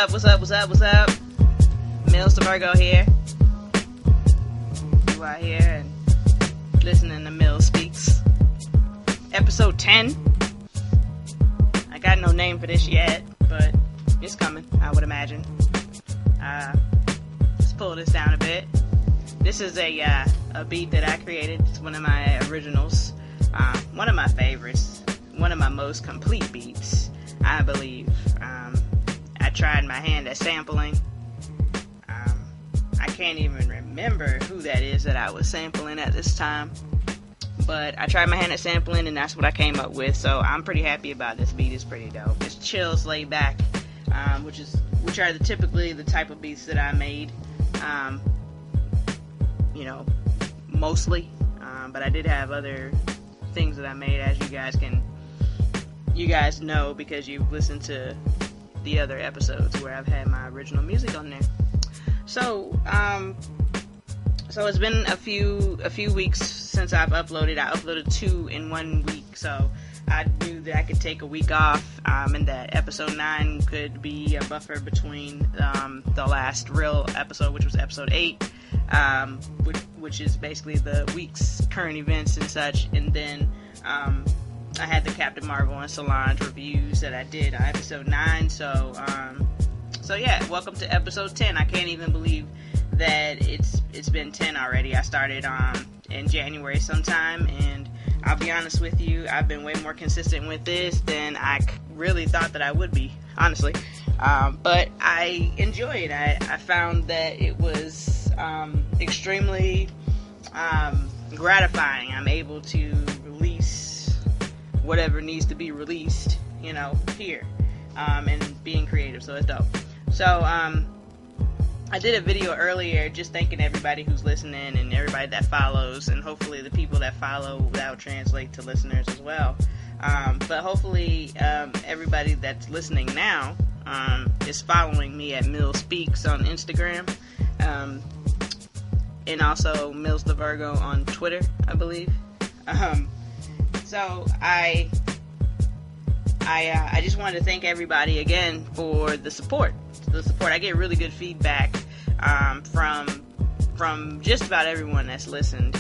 What's up? Mills the Virgo here. You out here and listening to Mills Speaks. Episode 10. I got no name for this yet, but it's coming, I would imagine. Let's pull this down a bit. This is a beat that I created. It's one of my originals. One of my favorites. One of my most complete beats, I believe. I tried my hand at sampling. I can't even remember who that is that I was sampling at this time. But I tried my hand at sampling, and that's what I came up with. So I'm pretty happy about this beat. It's pretty dope. It's chills, laid back, which are typically the type of beats that I made. Mostly. But I did have other things that I made, as you guys know, because you've listened to the other episodes where I've had my original music on there. So it's been a few weeks since I've uploaded. I uploaded 2 in 1 week, so I knew that I could take a week off, and that episode 9 could be a buffer between the last real episode, which was episode 8, which is basically the week's current events and such, and then I had the Captain Marvel and Solange reviews that I did on episode 9, so yeah, welcome to episode 10. I can't even believe that it's been 10 already. I started in January sometime, and I'll be honest with you, I've been way more consistent with this than I really thought that I would be, honestly. But I enjoy it. I found that it was extremely gratifying. I'm able to release whatever needs to be released, here, and being creative, so it's dope. So, I did a video earlier just thanking everybody who's listening and everybody that follows, and hopefully the people that follow that'll translate to listeners as well. But hopefully everybody that's listening now is following me at Mills Speaks on Instagram, and also Mills the Virgo on Twitter, I believe. So I just wanted to thank everybody again for the support. I get really good feedback from just about everyone that's listened.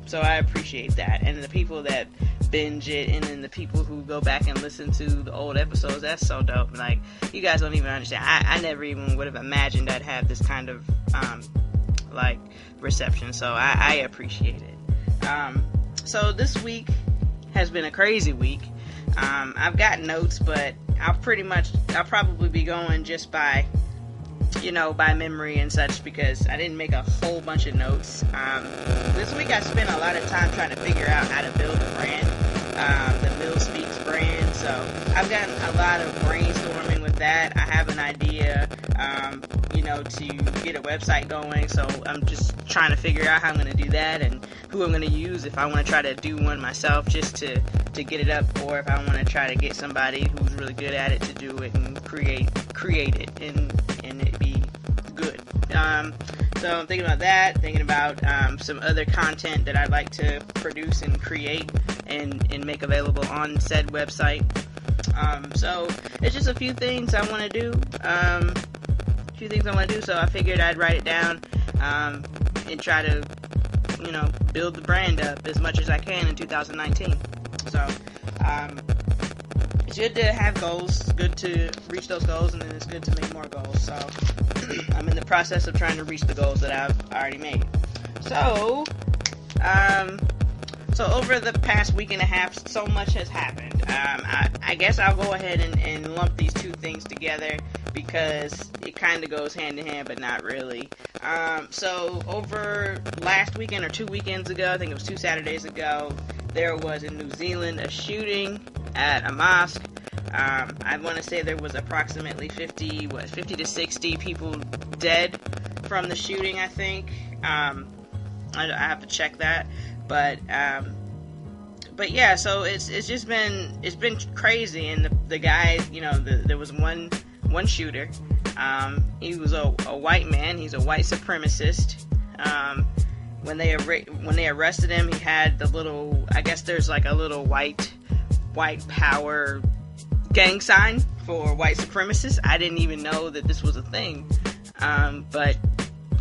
So I appreciate that. And the people that binge it, and then the people who go back and listen to the old episodes, that's so dope. Like, you guys don't even understand. I never even would have imagined I'd have this kind of reception. So I appreciate it. So this week has been a crazy week. I've got notes, but I'll probably be going just by memory and such, because I didn't make a whole bunch of notes. This week I spent a lot of time trying to figure out how to build a brand, the Mills Speaks brand. So I've gotten a lot of brainstorming with that. I have an idea, to get a website going. So I'm just trying to figure out how I'm going to do that and who I'm going to use, if I want to try to do one myself just to get it up, or if I want to try to get somebody who's really good at it to do it and create it and it be good. So I'm thinking about that, thinking about some other content that I'd like to produce and create and make available on said website. So it's just a few things I want to do. So I figured I'd write it down and try to build the brand up as much as I can in 2019. So it's good to have goals, it's good to reach those goals, and then it's good to make more goals. So I'm in the process of trying to reach the goals that I've already made. So over the past week and a half, so much has happened. I guess I'll go ahead and lump these two things together, because it kind of goes hand in hand, but not really. So over last weekend, or 2 weekends ago, I think it was 2 Saturdays ago, there was in New Zealand a shooting at a mosque. I want to say there was approximately 50 to 60 people dead from the shooting, I think. I have to check that, but yeah, so it's been crazy, and the guy, there was one shooter. He was a white man. He's a white supremacist. When they arrested him, he had the little, I guess there's like a little white power gang sign for white supremacists. I didn't even know that this was a thing. But,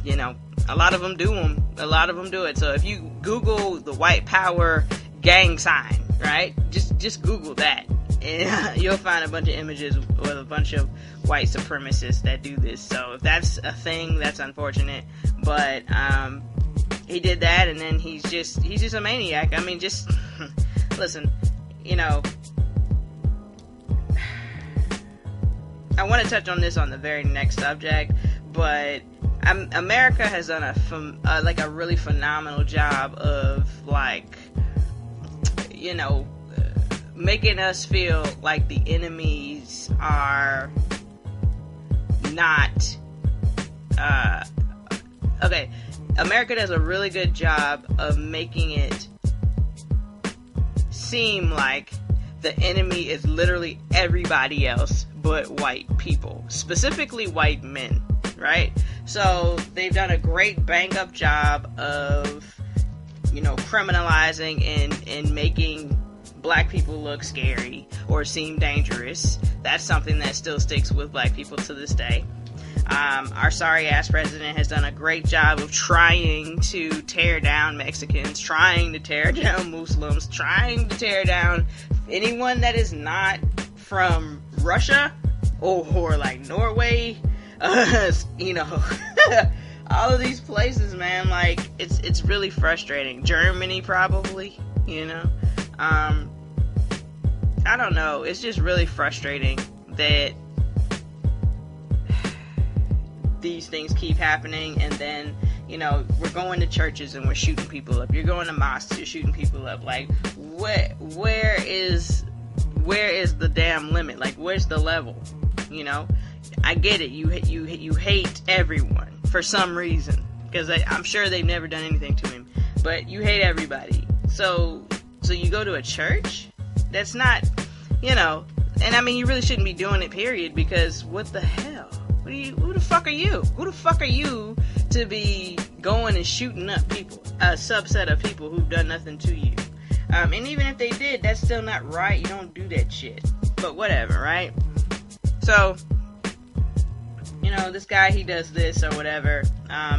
you know, a lot of them do them. A lot of them do it. So if you Google the white power gang sign, right? Just Google that. And you'll find a bunch of images with a bunch of white supremacists that do this. So if that's a thing, that's unfortunate. But he did that, and then he's just a maniac. I mean, just listen, you know, I want to touch on this on the very next subject, but America has done a really phenomenal job of, like, you know, making us feel like the enemies are not okay. America does a really good job of making it seem like the enemy is literally everybody else but white people, specifically white men, right? So they've done a great bang-up job of, you know, criminalizing and making black people look scary or seem dangerous. That's something that still sticks with black people to this day. Our sorry-ass president has done a great job of trying to tear down Mexicans, trying to tear down Muslims, trying to tear down anyone that is not from Russia or like Norway, you know, all of these places, man. Like, it's really frustrating. Germany, probably, you know. I don't know. It's just really frustrating that these things keep happening, and then, you know, we're going to churches and we're shooting people up. You're going to mosques, you're shooting people up. Like, where is the damn limit? Like, where's the level? You know, I get it. You hate everyone for some reason, because I'm sure they've never done anything to him, but you hate everybody. So you go to a church? That's not, you know, and I mean, you really shouldn't be doing it, period, because what the hell? Who the fuck are you? Who the fuck are you to be going and shooting up people, a subset of people who've done nothing to you? And even if they did, that's still not right. You don't do that shit. But whatever, right? So, you know, this guy, he does this or whatever.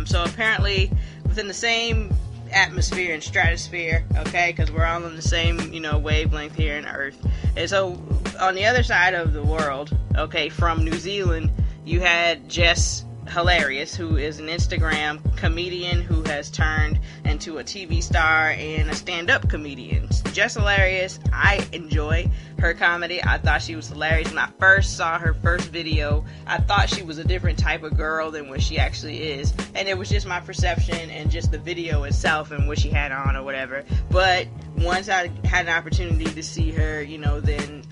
So apparently, within the same atmosphere and stratosphere, okay, because we're all on the same, you know, wavelength here on Earth. And so, on the other side of the world, okay, from New Zealand, you had Jess Hilarious, who is an Instagram comedian who has turned into a TV star and a stand-up comedian. Jess Hilarious, I enjoy her comedy. I thought she was hilarious. When I first saw her first video, I thought she was a different type of girl than what she actually is. And it was just my perception and just the video itself and what she had on or whatever. But once I had an opportunity to see her, you know, then,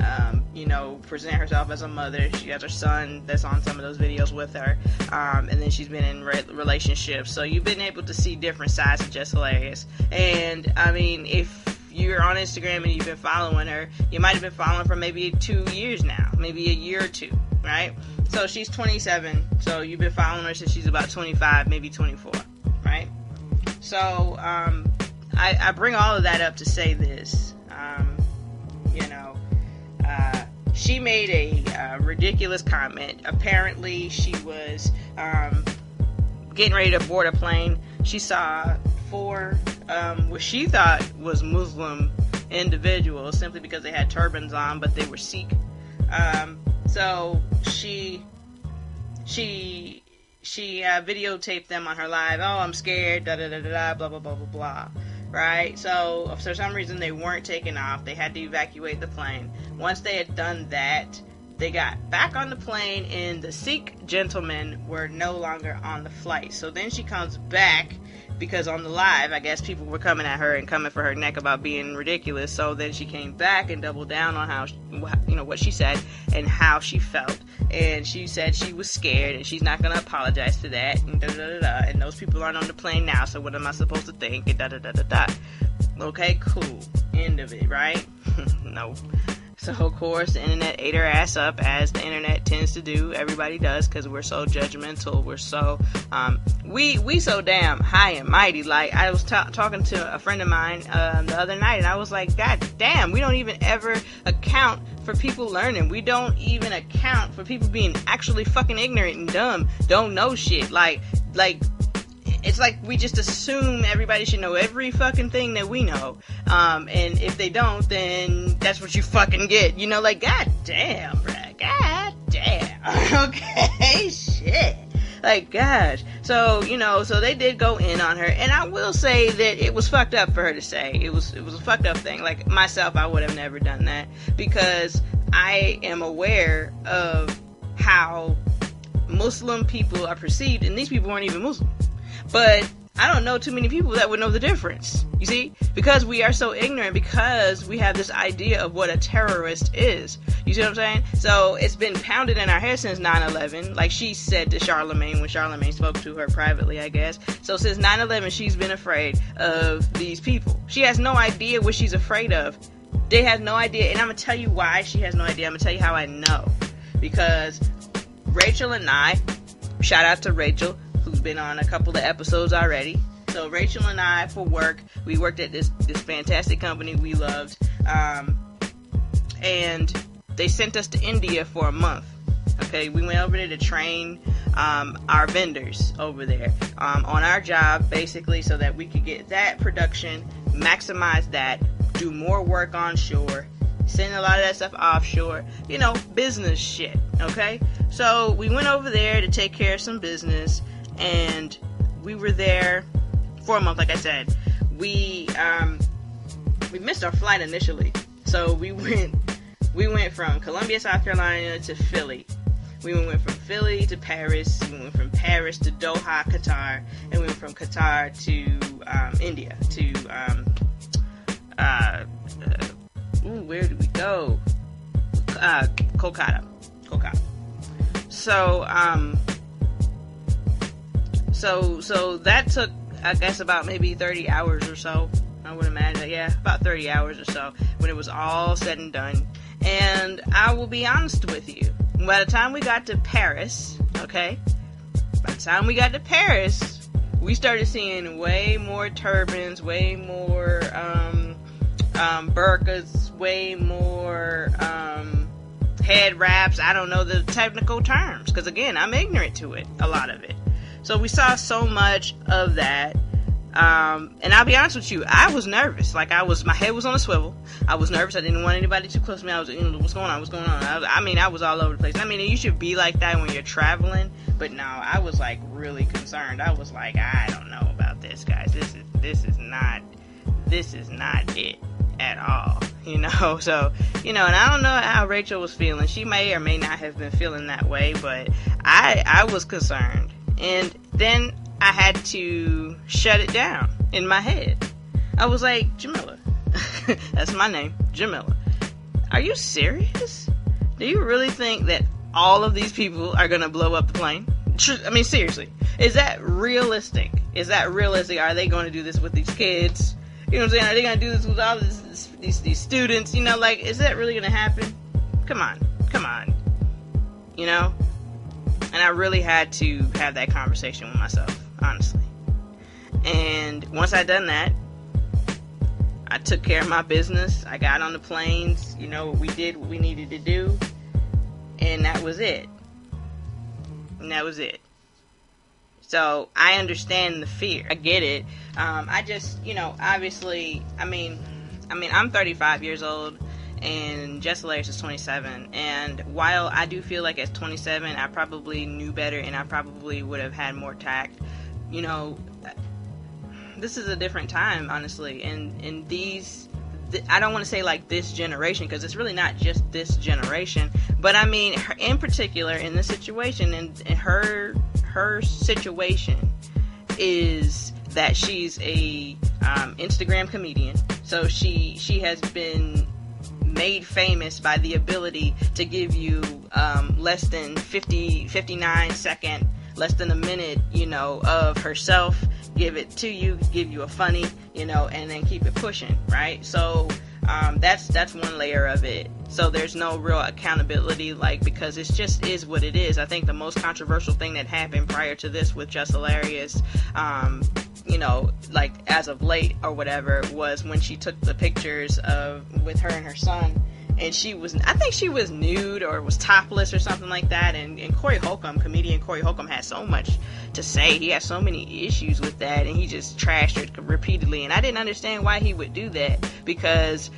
you know, present herself as a mother. She has her son that's on some of those videos with her. And then she's been in relationships. So you've been able to see different sides of Jess Hilarious. And, I mean, if you're on Instagram and you've been following her, you might have been following for maybe 2 years now, maybe a year or two, right? So she's 27, so you've been following her since she's about 25, maybe 24, right? So I bring all of that up to say this. You know, she made a ridiculous comment. Apparently she was getting ready to board a plane. She saw 4 what she thought was Muslim individuals simply because they had turbans on, but they were Sikh. So she videotaped them on her live. Oh, I'm scared, da da da da, blah blah blah blah blah. Right? So for some reason they weren't taking off. They had to evacuate the plane. Once they had done that, they got back on the plane, and the Sikh gentlemen were no longer on the flight. So then she comes back, because on the live, I guess people were coming at her and coming for her neck about being ridiculous. So then she came back and doubled down on how, you know, what she said and how she felt. And she said she was scared and she's not going to apologize to that. And da-da-da-da. And those people aren't on the plane now, so what am I supposed to think? And da-da-da-da-da. Okay, cool. End of it, right? No. So, of course, the internet ate her ass up, as the internet tends to do. Everybody does, because we're so judgmental. We're so, we so damn high and mighty. Like, I was talking to a friend of mine the other night, and I was like, God damn, we don't even ever account for people learning. We don't even account for people being actually fucking ignorant and dumb, don't know shit. Like, it's like we just assume everybody should know every fucking thing that we know. And if they don't, then that's what you fucking get. You know, like, god damn, bruh. God damn. Okay, shit. Like, gosh. So, you know, so they did go in on her. And I will say that it was fucked up for her to say. It was a fucked up thing. Like, myself, I would have never done that. Because I am aware of how Muslim people are perceived. And these people weren't even Muslim. But I don't know too many people that would know the difference. You see? Because we are so ignorant, because we have this idea of what a terrorist is. You see what I'm saying? So it's been pounded in our head since 9/11. Like she said to Charlemagne when Charlemagne spoke to her privately, I guess. So since 9/11, she's been afraid of these people. She has no idea what she's afraid of. They have no idea. And I'm going to tell you why she has no idea. I'm going to tell you how I know. Because Rachel and I, shout out to Rachel, who's been on a couple of episodes already. So Rachel and I, for work, we worked at this fantastic company we loved, and they sent us to India for a month. Okay, we went over there to train our vendors over there on our job, basically, so that we could get that production, maximize that, do more work onshore, send a lot of that stuff offshore, you know, business shit. Okay, so we went over there to take care of some business. And we were there for a month, like I said. We missed our flight initially. So we went from Columbia, South Carolina to Philly. We went from Philly to Paris. We went from Paris to Doha, Qatar. And we went from Qatar to India. To, where did we go? Kolkata. So that took, I guess, about maybe 30 hours or so. I would imagine, yeah, about 30 hours or so when it was all said and done. And I will be honest with you. By the time we got to Paris, we started seeing way more turbans, way more burqas, way more head wraps. I don't know the technical terms because, again, I'm ignorant to it, a lot of it. So we saw so much of that, and I'll be honest with you, I was nervous. Like, my head was on a swivel. I was nervous. I didn't want anybody too close to me. I was, what's going on? I was all over the place. I mean, you should be like that when you're traveling, but no, I was, like, really concerned. I was like, I don't know about this, guys. This is not it at all, so, and I don't know how Rachel was feeling. She may or may not have been feeling that way, but I was concerned. And then I had to shut it down in my head. I was like, Jamila, that's my name, Jamila. Are you serious? Do you really think that all of these people are going to blow up the plane? I mean, seriously. Is that realistic? Are they going to do this with these kids? You know what I'm saying? Are they going to do this with all these students? Is that really going to happen? Come on. And I really had to have that conversation with myself, honestly. And once I done that, I took care of my business. I got on the planes. We did what we needed to do. And that was it. So I understand the fear. I get it. I just, obviously, I mean, I'm 35 years old. And Jess Hilarious is 27, and while I do feel like at 27 I probably knew better and I probably would have had more tact, this is a different time, honestly, and I don't want to say like this generation, because it's really not just this generation, but I mean in particular in this situation, and her situation is that she's a Instagram comedian, so she has been made famous by the ability to give you less than 59 second, less than a minute, of herself, give it to you, give you a funny, and then keep it pushing, right? So that's one layer of it. So there's no real accountability, because it just is what it is. I think the most controversial thing that happened prior to this with Jess Hilarious, as of late or whatever, was when she took the pictures with her and her son, and I think she was nude or was topless or something like that, and comedian Corey Holcomb had so much to say. He had so many issues with that, and he just trashed her repeatedly, and I didn't understand why he would do that, because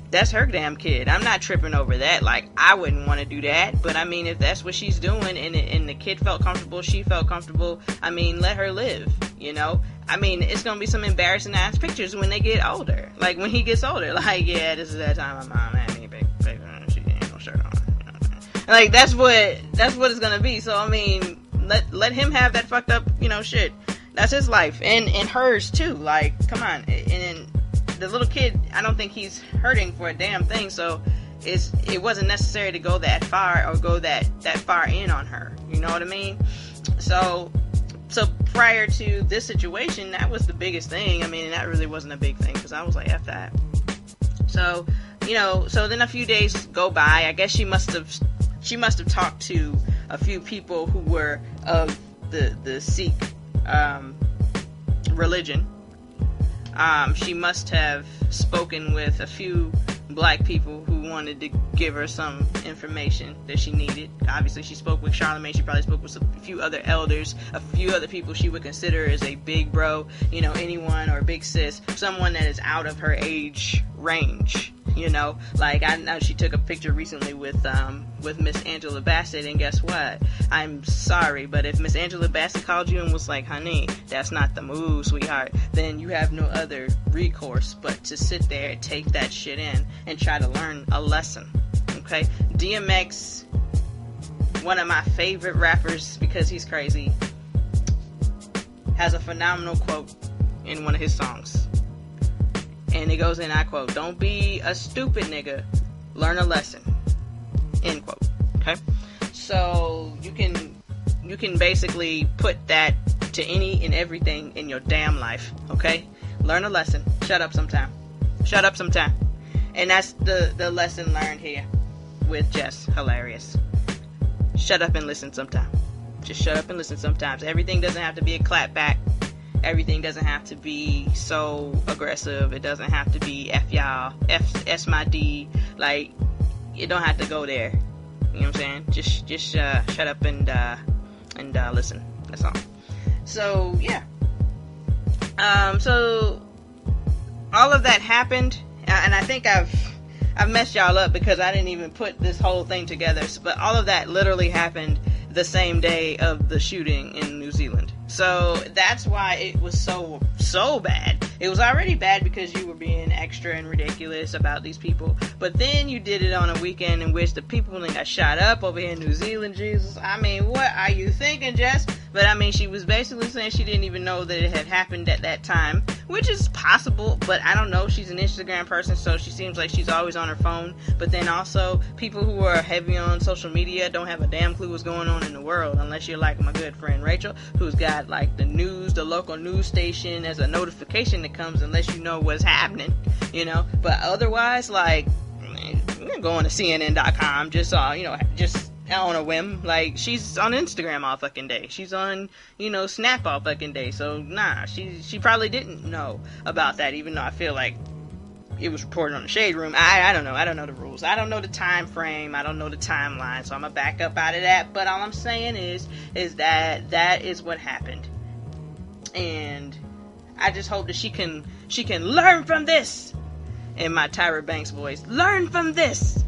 that's her damn kid. I'm not tripping over that. Like, I wouldn't want to do that, but I mean, if that's what she's doing, and the kid felt comfortable, she felt comfortable, I mean, let her live, you know? I mean, it's gonna be some embarrassing ass pictures when they get older. Like, when he gets older, like, yeah, this is that time my mom had me big, she ain't no shirt on. You know what I'm saying? Like, that's what it's gonna be. So, I mean, let him have that fucked up, you know, shit. That's his life, and hers too. Like, come on. And the little kid, I don't think he's hurting for a damn thing. So, it wasn't necessary to go that far or go that far in on her. You know what I mean? So prior to this situation, that was the biggest thing. I mean, that really wasn't a big thing, because I was like, F that. So, you know, so then a few days go by. I guess she must have talked to a few people who were of the Sikh religion. She must have spoken with a few black people who wanted to give her some information that she needed. Obviously, she spoke with Charlamagne. She probably spoke with a few other elders, a few other people she would consider as a big bro, you know, anyone, or a big sis, someone that is out of her age range, you know. Like, I know she took a picture recently with Miss Angela Bassett, and guess what? I'm sorry, but if Miss Angela Bassett called you and was like, honey, that's not the move, sweetheart, then you have no other recourse but to sit there and take that shit in and try to learn a lesson. Okay? DMX, one of my favorite rappers because he's crazy, has a phenomenal quote in one of his songs. And it goes in, I quote, "Don't be a stupid nigga, learn a lesson." End quote. Okay? So you can basically put that to any and everything in your damn life. Okay? Learn a lesson. Shut up sometime. Shut up sometime. And that's the lesson learned here with Jess Hilarious. Shut up and listen sometime. Just shut up and listen sometimes. Everything doesn't have to be a clap back. Everything doesn't have to be so aggressive. It doesn't have to be F y'all, S my D. Like, you don't have to go there. You know what I'm saying? Just shut up and listen. That's all. So yeah. So all of that happened, and I think I've messed y'all up because I didn't even put this whole thing together. But all of that literally happened the same day of the shooting in New Zealand. So that's why it was so bad. It was already bad because you were being extra and ridiculous about these people. But then you did it on a weekend in which the people got shot up over here in New Zealand. Jesus, I mean, what are you thinking, Jess? But I mean, she was basically saying she didn't even know that it had happened at that time, which is possible, but I don't know. She's an Instagram person, so she seems like she's always on her phone. But then also, people who are heavy on social media don't have a damn clue what's going on in the world, unless you're like my good friend Rachel, who's got like the news, the local news station as a notification that comes, unless you know what's happening, you know. But otherwise, like, you're going to CNN.com just on a whim. Like, she's on Instagram all fucking day. She's on, Snap all fucking day. So, nah, she probably didn't know about that, even though I feel like it was reported on the Shade Room. I don't know. I don't know the rules. I don't know the time frame. I don't know the timeline. So I'm gonna back up out of that. But all I'm saying is that is what happened. And I just hope that she can learn from this. In my Tyra Banks voice, learn from this.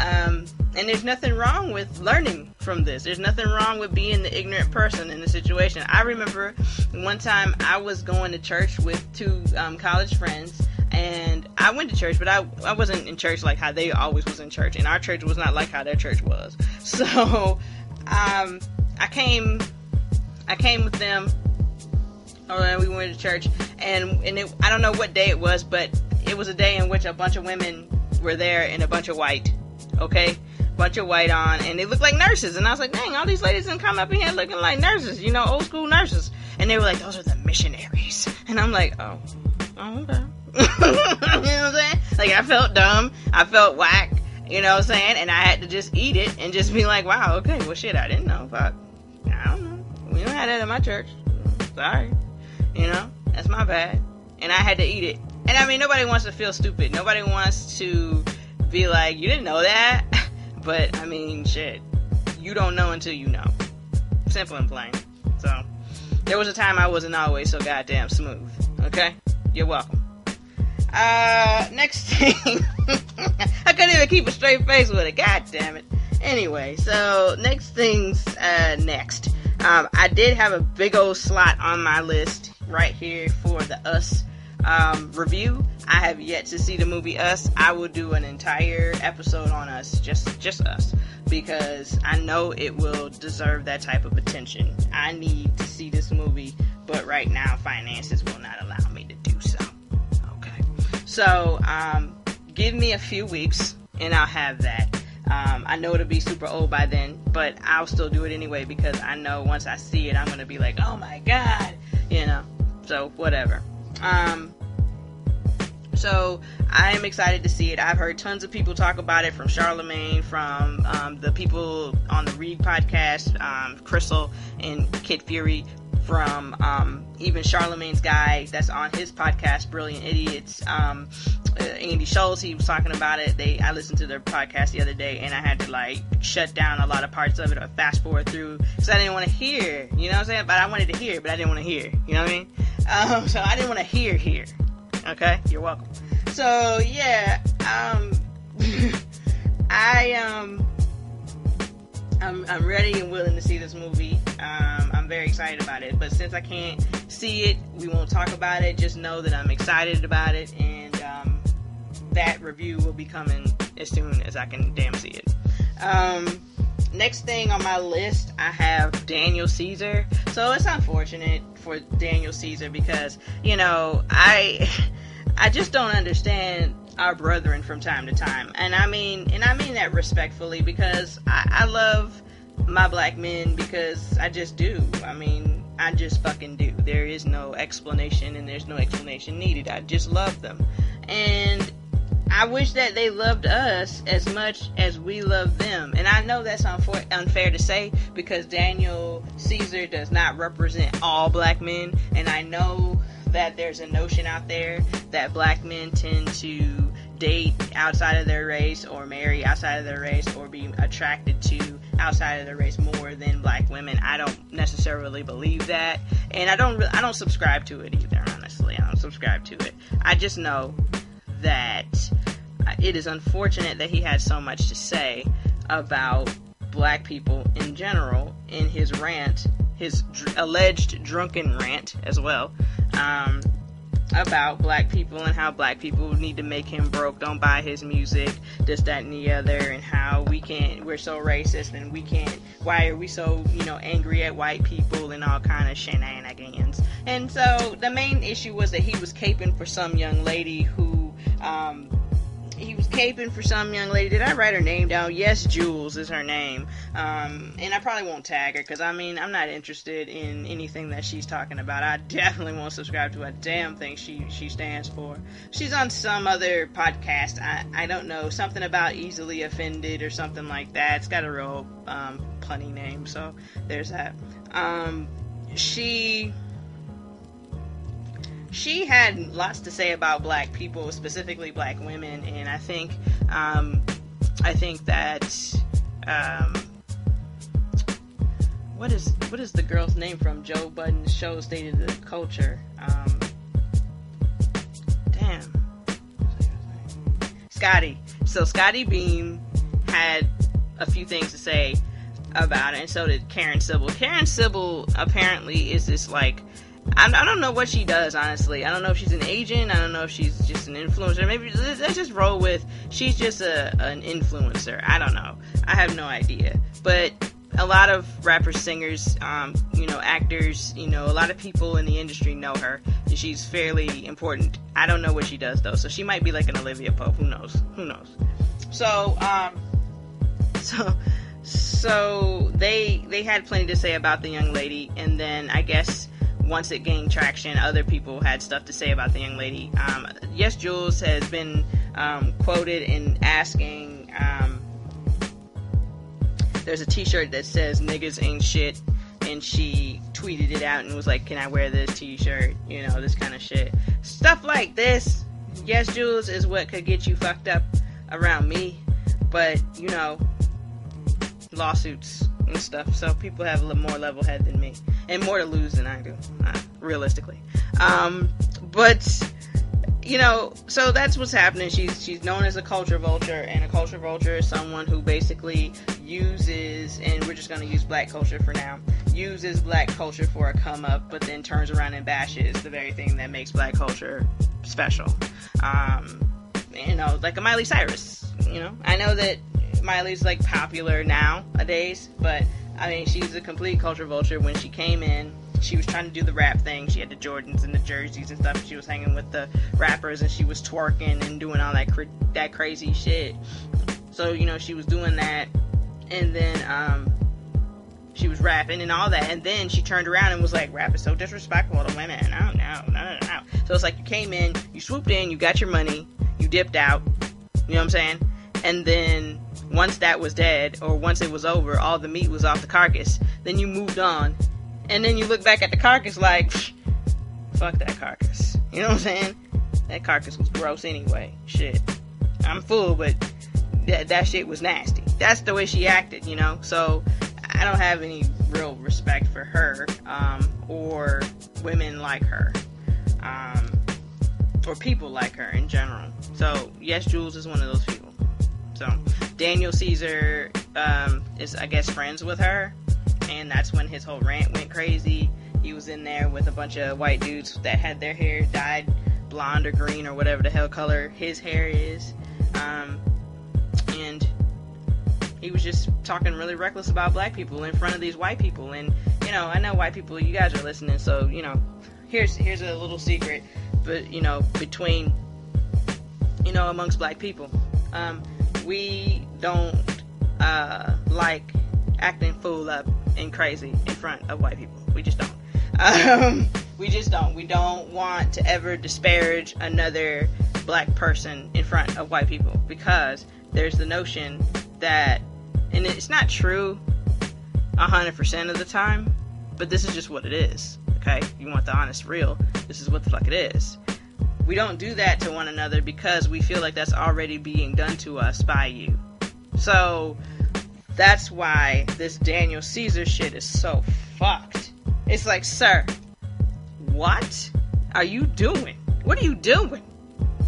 And there's nothing wrong with learning from this. There's nothing wrong with being the ignorant person in the situation. I remember one time I was going to church with two college friends, and I went to church, but I wasn't in church like how they always was in church, and our church was not like how their church was. So I came with them, and we went to church, and I don't know what day it was, but it was a day in which a bunch of women were there and a bunch of white, okay? Bunch of white on, and they looked like nurses, and I was like, dang, all these ladies didn't come up in here looking like nurses, old school nurses. And they were like, those are the missionaries. And I'm like, oh okay. You know what I'm saying? Like, I felt dumb, I felt whack, you know what I'm saying? And I had to just eat it and just be like, wow, okay, well shit, I didn't know. Fuck, I don't know. We don't have that in my church. Sorry. That's my bad. And I had to eat it. And I mean, nobody wants to feel stupid. Nobody wants to be like, you didn't know that? But, I mean, shit. You don't know until you know. Simple and plain. So, there was a time I wasn't always so goddamn smooth. Okay? You're welcome. Next thing. I couldn't even keep a straight face with it. God damn it. Anyway, so, next things, next. I did have a big old slot on my list right here for the Us review. I have yet to see the movie Us. I will do an entire episode on Us, just Us, because I know it will deserve that type of attention. I need to see this movie, but right now finances will not allow me to do so. Okay. So, give me a few weeks and I'll have that. I know it'll be super old by then, but I'll still do it anyway because I know once I see it, I'm going to be like, oh my god, you know, so whatever. So I am excited to see it. I've heard tons of people talk about it, from Charlemagne, from the people on the Read podcast, Crystal and Kid Fury, from even Charlemagne's guy that's on his podcast, Brilliant Idiots, Andy Schultz. He was talking about it. I listened to their podcast the other day, and I had to like shut down a lot of parts of it or fast forward through because I didn't want to hear, you know what I'm saying? But I wanted to hear, but I didn't want to hear, you know what I mean? So I didn't want to hear. Okay, you're welcome. So yeah, I'm ready and willing to see this movie. I'm very excited about it, but since I can't see it, we won't talk about it. Just know that I'm excited about it, and that review will be coming as soon as I can damn see it. Next thing on my list, I have Daniel Caesar. So it's unfortunate for Daniel Caesar because, you know, I just don't understand our brethren from time to time. And I mean that respectfully because I love my black men because I just do. I mean, I just fucking do. There is no explanation and there's no explanation needed. I just love them. And I wish that they loved us as much as we love them. And I know that's unfair to say because Daniel Caesar does not represent all black men. And I know that there's a notion out there that black men tend to date outside of their race or marry outside of their race or be attracted to outside of their race more than black women. I don't necessarily believe that. And I don't subscribe to it either, honestly. I don't subscribe to it. I just know that it is unfortunate that he had so much to say about black people in general in his rant, his alleged drunken rant as well, about black people and how black people need to make him broke, don't buy his music, this, that, and the other, and how we're so racist and why are we so, you know, angry at white people and all kind of shenanigans. And so the main issue was that he was caping for some young lady who, did I write her name down? Yes, Jules is her name. And I probably won't tag her because, I mean, I'm not interested in anything that she's talking about. I definitely won't subscribe to a damn thing she stands for. She's on some other podcast. I don't know, something about Easily Offended or something like that. It's got a real punny name, so there's that. She had lots to say about black people, specifically black women, and I think that what is the girl's name from Joe Budden's show State of the Culture? Scotty. So Scotty Beam had a few things to say about it, and so did Karen Sybil. Karen Sybil apparently is this like, I don't know what she does, honestly. I don't know if she's an agent. I don't know if she's just an influencer. Maybe let's just roll with she's just an influencer. I don't know. I have no idea. But a lot of rappers, singers, actors, a lot of people in the industry know her. And she's fairly important. I don't know what she does, though. So she might be like an Olivia Pope. Who knows? So they had plenty to say about the young lady. And then I guess once it gained traction, other people had stuff to say about the young lady. Yes, Jules has been quoted in asking, there's a t-shirt that says niggas ain't shit, and she tweeted it out and was like, can I wear this t-shirt, this kind of shit. Stuff like this, yes, Jules, is what could get you fucked up around me, but you know, lawsuits and stuff, so people have a little more level head than me and more to lose than I do, realistically. But you know, so that's what's happening. She's known as a culture vulture, and a culture vulture is someone who basically uses, and we're just going to use black culture for now, uses black culture for a come up, but then turns around and bashes the very thing that makes black culture special. You know, like a Miley Cyrus. You know, I know that Miley's like popular nowadays, but I mean, she's a complete culture vulture. When she came in, she was trying to do the rap thing. She had the Jordans and the jerseys and stuff. She was hanging with the rappers, and she was twerking and doing all that crazy shit. So, you know, she was doing that, and then she was rapping and all that, and then she turned around and was like, rap is so disrespectful to women. No. So it's like you came in, you swooped in, you got your money, you dipped out, you know what I'm saying? And then once that was dead, or once it was over, all the meat was off the carcass, then you moved on. And then you look back at the carcass like, fuck that carcass. You know what I'm saying? That carcass was gross anyway. Shit. I'm full, but that shit was nasty. That's the way she acted, you know? So, I don't have any real respect for her, or women like her, or people like her in general. So, yes, Jules is one of those people. So, Daniel Caesar is, I guess, friends with her. And that's when his whole rant went crazy. He was in there with a bunch of white dudes that had their hair dyed blonde or green or whatever the hell color his hair is. And he was just talking really reckless about black people in front of these white people. And, you know, I know white people, you guys are listening, so, you know, here's a little secret, but, you know, between, you know, amongst black people. We don't like acting fool up and crazy in front of white people. We just don't. We just don't. We don't want to ever disparage another black person in front of white people, because there's the notion that, and it's not true 100% of the time, but this is just what it is. Okay? You want the honest real, this is what the fuck it is. We don't do that to one another because we feel like that's already being done to us by you. So that's why this Daniel Caesar shit is so fucked. It's like, sir, what are you doing? What are you doing?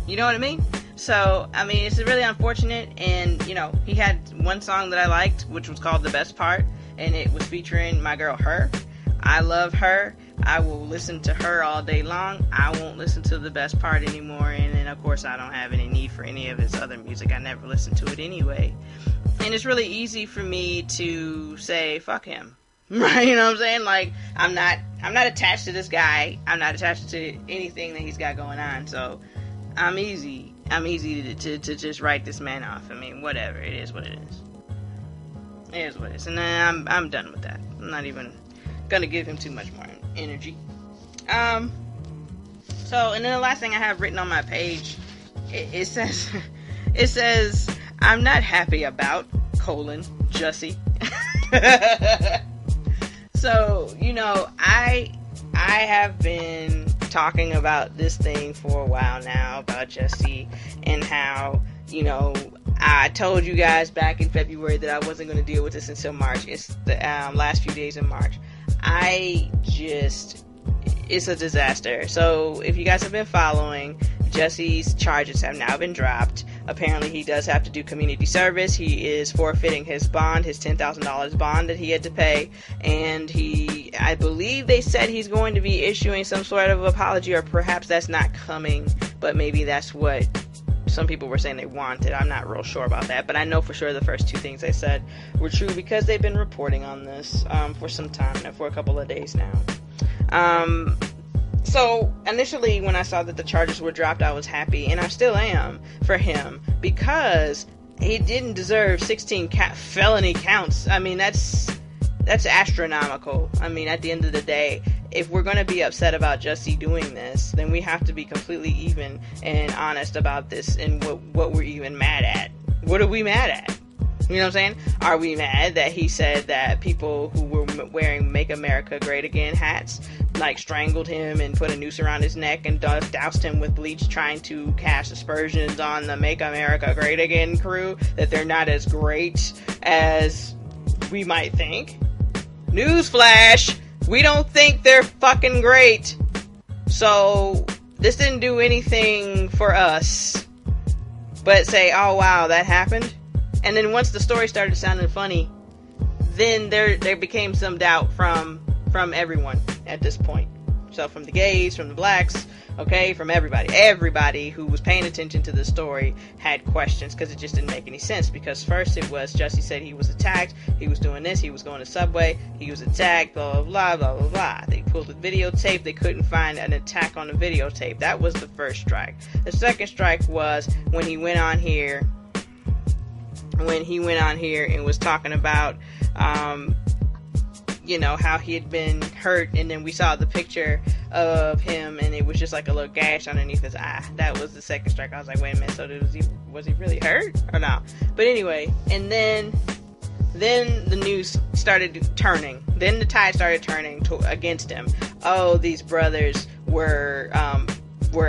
You know what I mean? So, I mean, it's really unfortunate. And, you know, he had one song that I liked, which was called The Best Part, and it was featuring my girl, Her. I love Her. I will listen to Her all day long. I won't listen to The Best Part anymore. And then, of course, I don't have any need for any of his other music. I never listened to it anyway. And it's really easy for me to say, fuck him. Right? You know what I'm saying? Like, I'm not attached to this guy. I'm not attached to anything that he's got going on. So, I'm easy to just write this man off. I mean, whatever. It is what it is. It is what it is. And then I'm done with that. I'm not even gonna give him too much more energy. So, and then the last thing I have written on my page, it says, I'm not happy about, Jussie. So, you know, I have been talking about this thing for a while now, about Jussie, and how, you know, I told you guys back in February that I wasn't going to deal with this until March. It's the last few days in March. It's a disaster. So, if you guys have been following, Jussie's charges have now been dropped. Apparently, he does have to do community service. He is forfeiting his bond, his $10,000 bond that he had to pay. And I believe they said he's going to be issuing some sort of apology, or perhaps that's not coming, but maybe that's what some people were saying they wanted. I'm not real sure about that, but I know for sure the first two things they said were true, because they've been reporting on this for some time, for a couple of days now. So, initially, when I saw that the charges were dropped, I was happy, and I still am, for him, because he didn't deserve 16 felony counts. I mean, that's astronomical. I mean, at the end of the day, if we're going to be upset about Jussie doing this, then we have to be completely even and honest about this, and what we're even mad at. What are we mad at? You know what I'm saying? Are we mad that he said that people who were wearing Make America Great Again hats like strangled him and put a noose around his neck and doused him with bleach, trying to cast aspersions on the Make America Great Again crew, that they're not as great as we might think. Newsflash, we don't think they're fucking great. So this didn't do anything for us but say, oh wow, that happened. And then once the story started sounding funny, then there became some doubt from everyone at this point. So from the gays, from the blacks, okay, from everybody who was paying attention to the story had questions, because it just didn't make any sense. Because first it was Jussie said he was attacked, he was doing this, he was going to Subway, he was attacked, blah blah blah blah blah blah. They pulled the videotape, they couldn't find an attack on the videotape. That was the first strike. The second strike was when he went on here and was talking about how he had been hurt, and then we saw the picture of him and it was just like a little gash underneath his eye. That was the second strike. I was like, wait a minute, so was he really hurt or not? But anyway, and then the news started turning. Then the tide started turning against him. Oh, these brothers were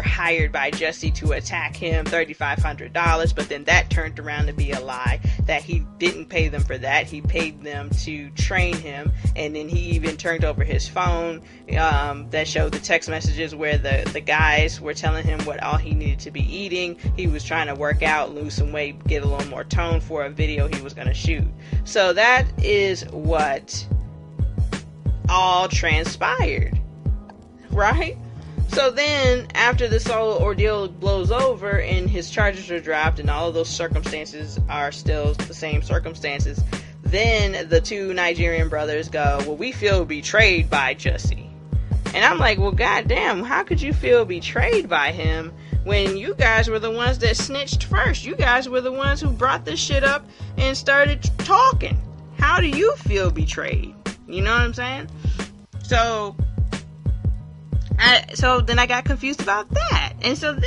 hired by Jussie to attack him, $3,500, but then that turned around to be a lie, that he didn't pay them for that. He paid them to train him, and then he even turned over his phone that showed the text messages where the guys were telling him what all he needed to be eating. He was trying to work out, lose some weight, get a little more tone for a video he was going to shoot. So that is what all transpired, right? So then, after this whole ordeal blows over and his charges are dropped and all of those circumstances are still the same circumstances, then the two Nigerian brothers go, well, we feel betrayed by Jussie. And I'm like, well, goddamn, how could you feel betrayed by him when you guys were the ones that snitched first? You guys were the ones who brought this shit up and started talking. How do you feel betrayed? You know what I'm saying? So then I got confused about that. And so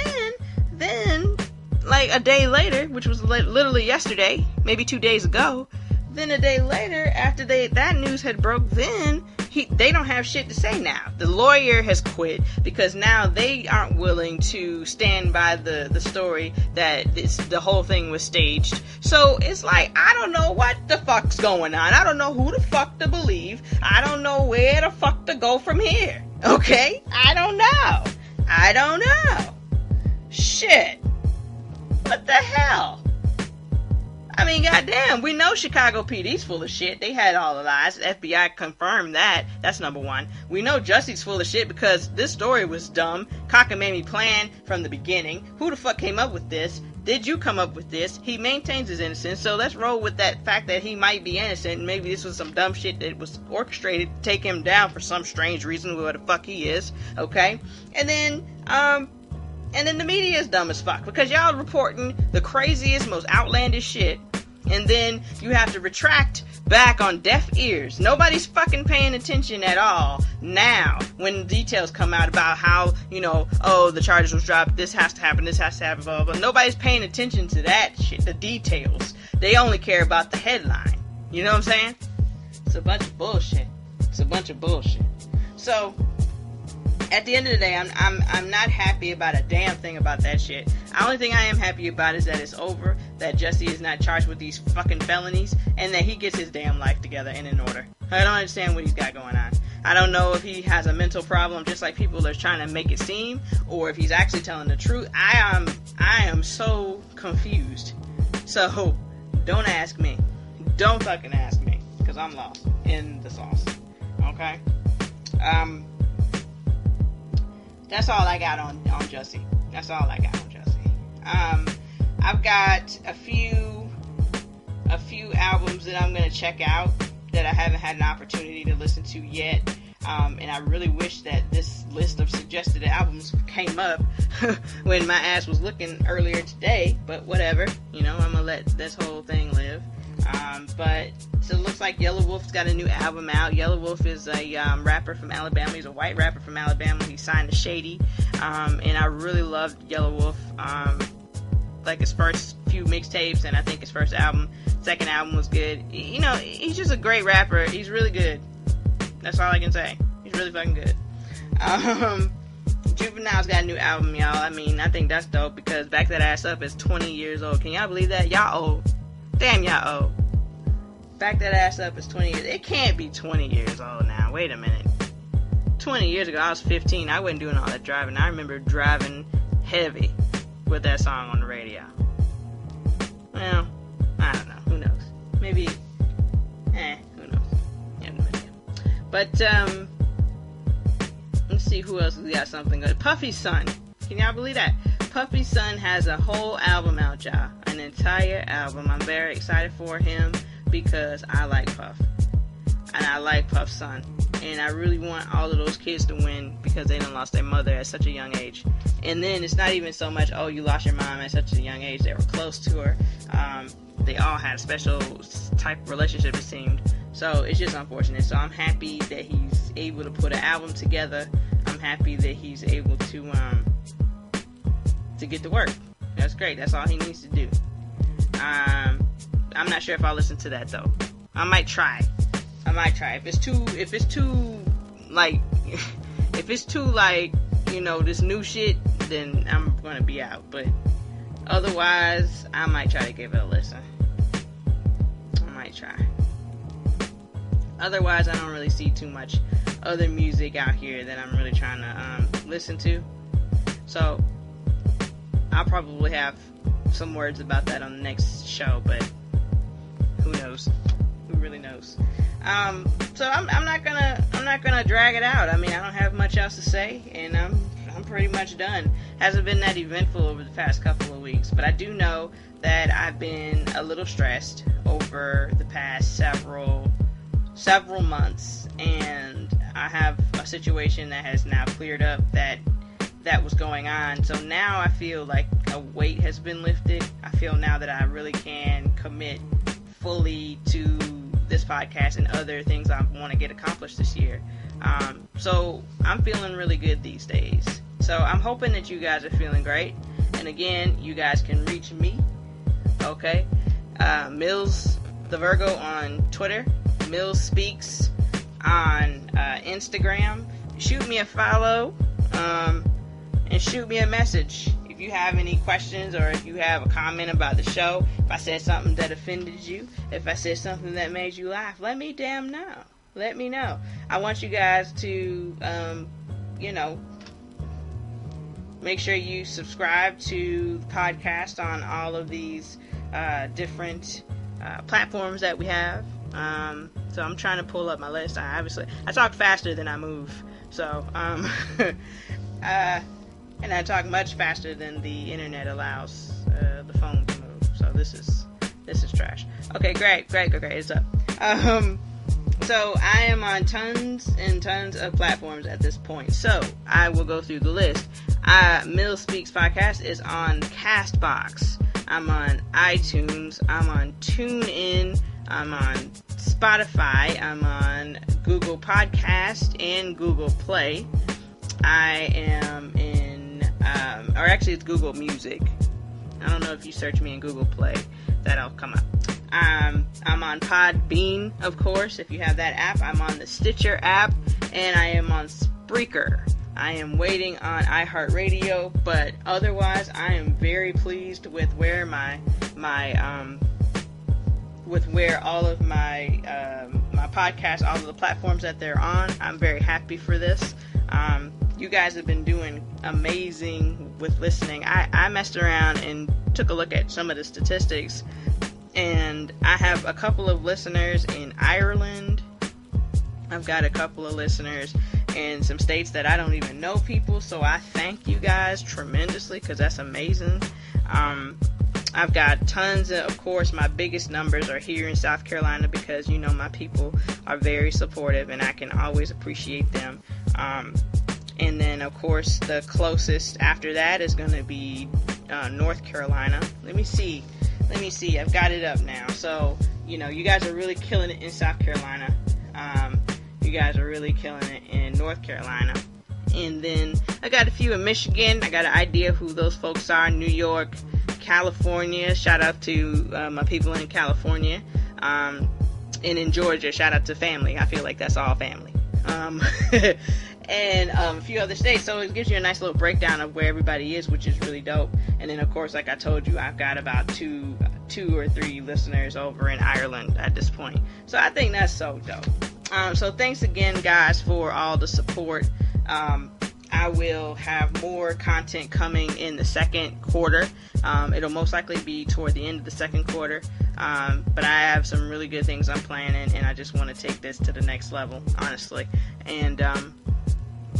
then like a day later, which was literally yesterday, maybe 2 days ago, then a day later, after that news had broke, then they don't have shit to say now. The lawyer has quit because now they aren't willing to stand by the story that the whole thing was staged. So it's like, I don't know what the fuck's going on. I don't know who the fuck to believe. I don't know where the fuck to go from here. Okay? I don't know. Shit. What the hell? I mean, goddamn, we know Chicago PD's full of shit. They had all the lies. The FBI confirmed that. That's number one. We know Jussie's full of shit because this story was dumb. Cockamamie planned from the beginning. Who the fuck came up with this? Did you come up with this? He maintains his innocence, so let's roll with that fact that he might be innocent. And maybe this was some dumb shit that was orchestrated to take him down for some strange reason, where the fuck he is. Okay? And then the media is dumb as fuck because y'all reporting the craziest, most outlandish shit, and then you have to retract back on deaf ears. Nobody's fucking paying attention at all now when the details come out about how, the charges was dropped, this has to happen, blah, blah, blah. Nobody's paying attention to that shit, the details. They only care about the headline. You know what I'm saying? It's a bunch of bullshit. So at the end of the day, I'm not happy about a damn thing about that shit. The only thing I am happy about is that it's over, that Jussie is not charged with these fucking felonies, and that he gets his damn life together and in order. I don't understand what he's got going on. I don't know if he has a mental problem, just like people are trying to make it seem, or if he's actually telling the truth. I am so confused. So don't ask me. Don't fucking ask me, because I'm lost in the sauce. Okay? That's all I got on Jussie. I've got a few albums that I'm gonna check out that I haven't had an opportunity to listen to yet. And I really wish that this list of suggested albums came up when my ass was looking earlier today, but whatever. I'm gonna let this whole thing live. But so it looks like Yellow Wolf's got a new album out. Yellow Wolf is a rapper from Alabama. He's a white rapper from Alabama. He signed to Shady. And I really loved Yellow Wolf. Like his first few mixtapes, and I think his first album. Second album was good. He's just a great rapper. He's really good. That's all I can say. He's really fucking good. Juvenile's got a new album, y'all. I mean, I think that's dope because Back That Ass Up is 20 years old. Can y'all believe that? Y'all old. Damn, y'all old. Back That Ass Up is 20 years. It can't be 20 years old now. Wait a minute. 20 years ago, I was 15. I wasn't doing all that driving. I remember driving heavy with that song on the radio. Well, I don't know. Who knows? Maybe. Who knows? Yeah, no idea. But, let's see who else has got something good. Puffy's son. Can y'all believe that? Puffy's son has a whole album out, y'all. An entire album. I'm very excited for him because I like Puff. And I like Puff's son. And I really want all of those kids to win because they done lost their mother at such a young age. And then it's not even so much, oh, you lost your mom at such a young age. They were close to her. They all had a special type of relationship, it seemed. So it's just unfortunate. So I'm happy that he's able to put an album together. I'm happy that he's able to get to work. That's great. That's all he needs to do. I'm not sure if I'll listen to that though. I might try. If it's too like you know, this new shit, then I'm gonna be out. But otherwise, I might try to give it a listen. I might try. Otherwise, I don't really see too much other music out here that I'm really trying to listen to. So I'll probably have some words about that on the next show, but who knows? Who really knows? So I'm not gonna drag it out. I mean, I don't have much else to say, and I'm pretty much done. Hasn't been that eventful over the past couple of weeks, but I do know that I've been a little stressed over the past several months, and I have a situation that has now cleared up that was going on. So now I feel like a weight has been lifted. I feel now that I really can commit fully to this podcast and other things I want to get accomplished this year. So I'm feeling really good these days. So I'm hoping that you guys are feeling great. And again, you guys can reach me. Okay. Mills the Virgo on Twitter. Mills Speaks on Instagram. Shoot me a follow. And shoot me a message if you have any questions or if you have a comment about the show. If I said something that offended you, if I said something that made you laugh, let me damn know. Let me know. I want you guys to, make sure you subscribe to the podcast on all of these different platforms that we have. So I'm trying to pull up my list. I talk faster than I move. So, and I talk much faster than the internet allows the phone to move. So this is trash. Okay, great. It's up. So I am on tons and tons of platforms at this point. So I will go through the list. Mill Speaks Podcast is on Castbox. I'm on iTunes. I'm on TuneIn. I'm on Spotify. I'm on Google Podcast and Google Play. I am in, or actually it's Google Music. I don't know if you search me in Google Play, that'll come up. I'm on Podbean, of course, if you have that app. I'm on the Stitcher app, and I am on Spreaker. I am waiting on iHeartRadio, but otherwise, I am very pleased with where where all of my podcasts, all of the platforms that they're on. I'm very happy for this. You guys have been doing amazing with listening. I messed around and took a look at some of the statistics, and I have a couple of listeners in Ireland. I've got a couple of listeners in some states that I don't even know people, so I thank you guys tremendously because that's amazing. I've got tons of course, my biggest numbers are here in South Carolina because, my people are very supportive and I can always appreciate them. And then, of course, the closest after that is going to be North Carolina. Let me see. I've got it up now. So, you guys are really killing it in South Carolina. You guys are really killing it in North Carolina. And then I got a few in Michigan. I got an idea who those folks are. New York, California. Shout out to my people in California. And in Georgia, shout out to family. I feel like that's all family. and a few other states. So it gives you a nice little breakdown of where everybody is, which is really dope. And then, of course, like I told you, I've got about two or three listeners over in Ireland at this point. So I think that's so dope. So thanks again, guys, for all the support. I will have more content coming in the second quarter. It'll most likely be toward the end of the second quarter. But I have some really good things I'm planning, and I just want to take this to the next level, honestly. And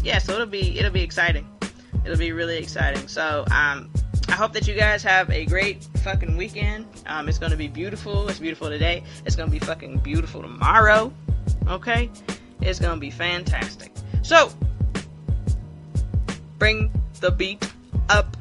yeah, so it'll be exciting. It'll be really exciting. So I hope that you guys have a great fucking weekend. It's gonna be beautiful. It's beautiful today. It's gonna be fucking beautiful tomorrow. Okay? It's gonna be fantastic. So bring the beat up.